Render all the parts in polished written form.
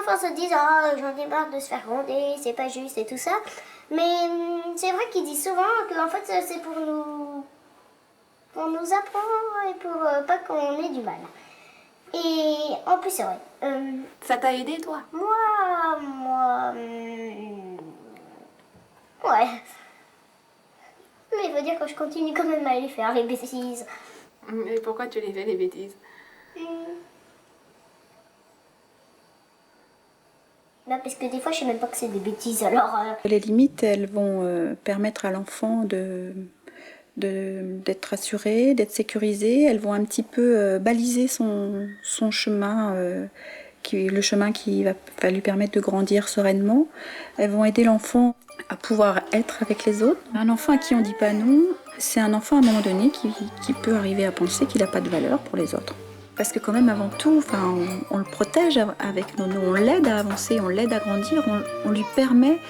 enfants se disent « Oh, j'en ai marre de se faire gronder, c'est pas juste et tout ça ». Mais c'est vrai qu'ils disent souvent qu'en fait c'est pour nous apprendre et pour pas qu'on ait du mal. Et en plus c'est vrai. Ça t'a aidé toi? Moi, ouais. Mais il faut dire que je continue quand même à aller faire les bêtises. Et pourquoi tu les fais les bêtises? Bah parce que des fois je sais même pas que c'est des bêtises alors... Les limites, elles vont permettre à l'enfant d'être rassuré, d'être sécurisé. Elles vont un petit peu baliser son chemin, le chemin qui va lui permettre de grandir sereinement. Elles vont aider l'enfant à pouvoir être avec les autres. Un enfant à qui on ne dit pas non, c'est un enfant à un moment donné qui peut arriver à penser qu'il n'a pas de valeur pour les autres. Parce que quand même avant tout, on le protège avec nos noms, on l'aide à avancer, on l'aide à grandir, on lui permet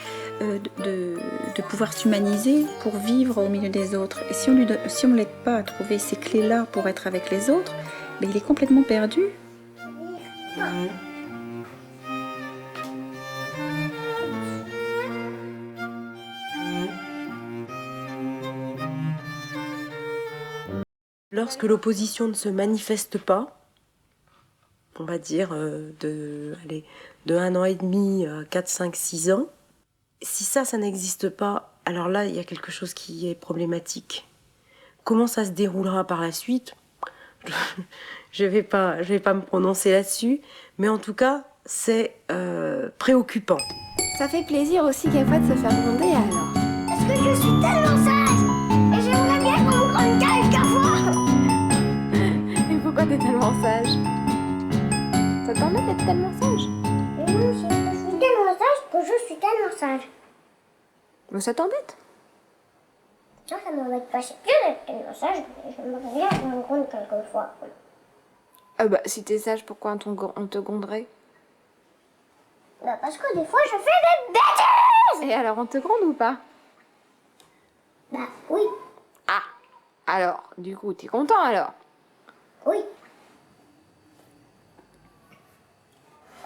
de pouvoir s'humaniser pour vivre au milieu des autres. Et si on ne l'aide pas à trouver ces clés-là pour être avec les autres, ben il est complètement perdu. Lorsque l'opposition ne se manifeste pas, on va dire de 1 an et demi à 4, 5, 6 ans, si ça n'existe pas, alors là, il y a quelque chose qui est problématique. Comment ça se déroulera par la suite? Je vais pas me prononcer là-dessus, mais en tout cas, c'est préoccupant. Ça fait plaisir aussi quelquefois de se faire gronder alors. Parce que je suis tellement sage et j'aimerais bien qu'on me grande quelquefois. Et pourquoi t'es tellement sage? Ça t'embête d'être tellement sage? Non, c'est que je suis tellement sage que je suis tellement sage. Mais ça t'embête? Ça m'embête pas, c'est bien d'être tellement sage, mais j'aimerais bien qu'on me gronde quelquefois. Ah bah si t'es sage, pourquoi on te gronderait? Bah parce que des fois je fais des bêtises. Et alors on te gronde ou pas? Bah oui, Ah! Alors, du coup, t'es content alors? oui.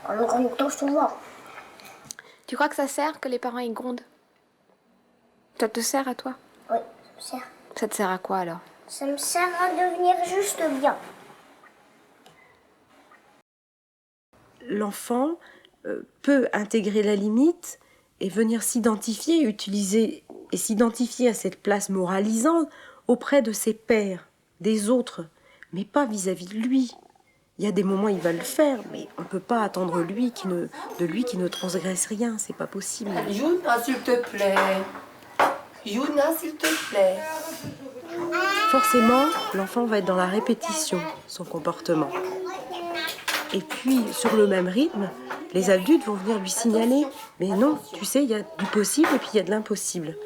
On me gronde tout souvent. Tu crois que ça sert que les parents ils grondent? Ça te sert à toi? Oui, ça me sert. Ça te sert à quoi alors? Ça me sert à devenir juste bien. L'enfant peut intégrer la limite et venir s'identifier, s'identifier à cette place moralisante auprès de ses pairs, des autres, mais pas vis-à-vis de lui. Il y a des moments où il va le faire, mais on ne peut pas attendre de lui qui ne transgresse rien, c'est pas possible. Yuna, s'il te plaît. Yuna, s'il te plaît. Forcément, l'enfant va être dans la répétition, son comportement. Et puis, sur le même rythme, les adultes vont venir lui signaler « Mais non, tu sais, il y a du possible et puis il y a de l'impossible. »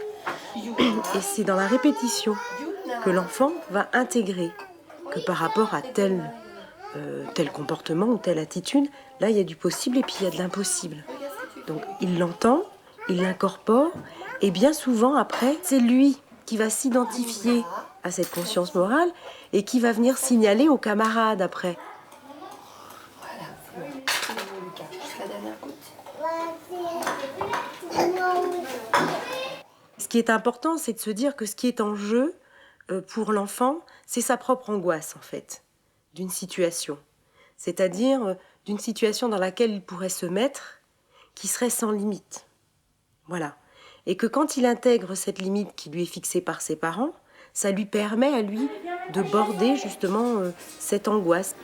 Et c'est dans la répétition que l'enfant va intégrer que par rapport à tel comportement ou telle attitude, là, il y a du possible et puis il y a de l'impossible. Donc, il l'entend, il l'incorpore, et bien souvent, après, c'est lui qui va s'identifier à cette conscience morale et qui va venir signaler aux camarades après. Ce qui est important, c'est de se dire que ce qui est en jeu pour l'enfant, c'est sa propre angoisse, en fait, d'une situation. C'est-à-dire d'une situation dans laquelle il pourrait se mettre, qui serait sans limite. Voilà. Et que quand il intègre cette limite qui lui est fixée par ses parents, ça lui permet à lui de border justement cette angoisse.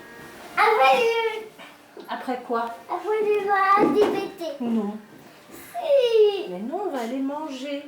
Après quoi? Après, tu vas t'y péter. Non. Si. Mais non, on va aller manger.